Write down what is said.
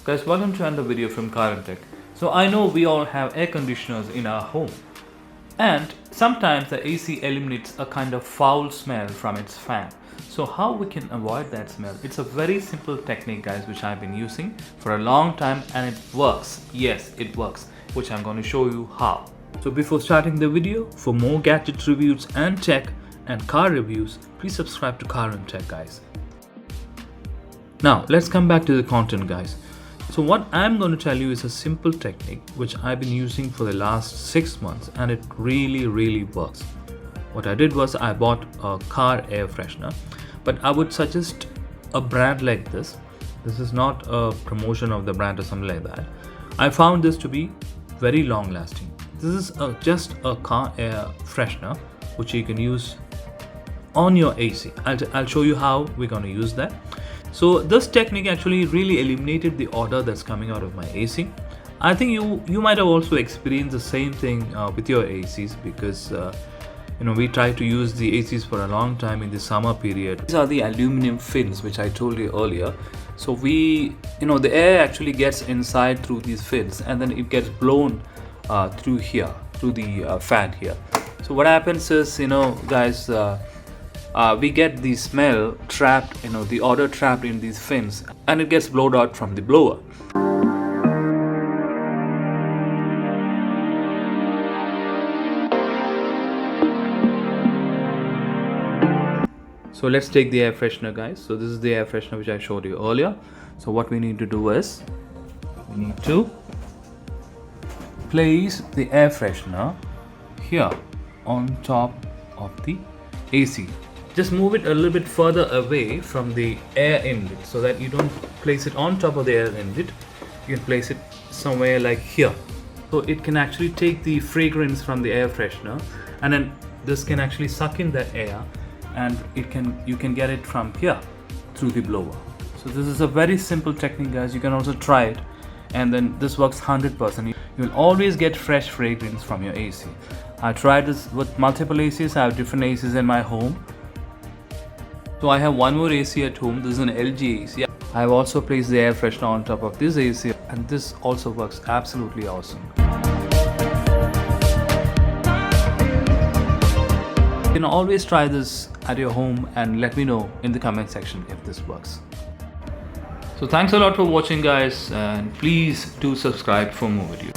Guys, welcome to another video from CarAndTech. So I know we all have air conditioners in our home, and sometimes the AC eliminates a kind of foul smell from its fan. So how we can avoid that smell? It's a very simple technique, guys, which I've been using for a long time, and it works. Yes, it works, which I'm going to show you how. So before starting the video, for more gadget reviews and tech and car reviews, please subscribe to CarAndTech, guys. Now let's come back to the content, guys. So what I'm going to tell you is a simple technique which I've been using for the last 6 months, and it really works. What I did was I bought a car air freshener, but I would suggest a brand like this. This is not a promotion of the brand or something like that. I found this to be very long lasting. This is just a car air freshener which you can use on your AC. I'll show you how we're going to use that. So this technique actually really eliminated the odor that's coming out of my AC. I think you might have also experienced the same thing with your ACs, because we try to use the ACs for a long time in the summer period. These are the aluminum fins which I told you earlier. So the air actually gets inside through these fins, and then it gets blown through here, through the fan here. So what happens is, guys, we get the smell trapped, the odor trapped in these fins, and it gets blown out from the blower. So let's take the air freshener, guys. So this is the air freshener which I showed you earlier. So what we need to do is, we need to place the air freshener here on top of the AC. Just move it a little bit further away from the air inlet so that you don't place it on top of the air inlet. You can place it somewhere like here. So it can actually take the fragrance from the air freshener, and then this can actually suck in that air, and you can get it from here through the blower. So this is a very simple technique, guys. You can also try it, and then this works 100%. You'll always get fresh fragrance from your AC. I tried this with multiple ACs. I have different ACs in my home. So I have one more AC at home. This is an LG AC. I have also placed the air freshener on top of this AC, and this also works absolutely awesome. You can always try this at your home and let me know in the comment section if this works. So thanks a lot for watching, guys, and please do subscribe for more videos.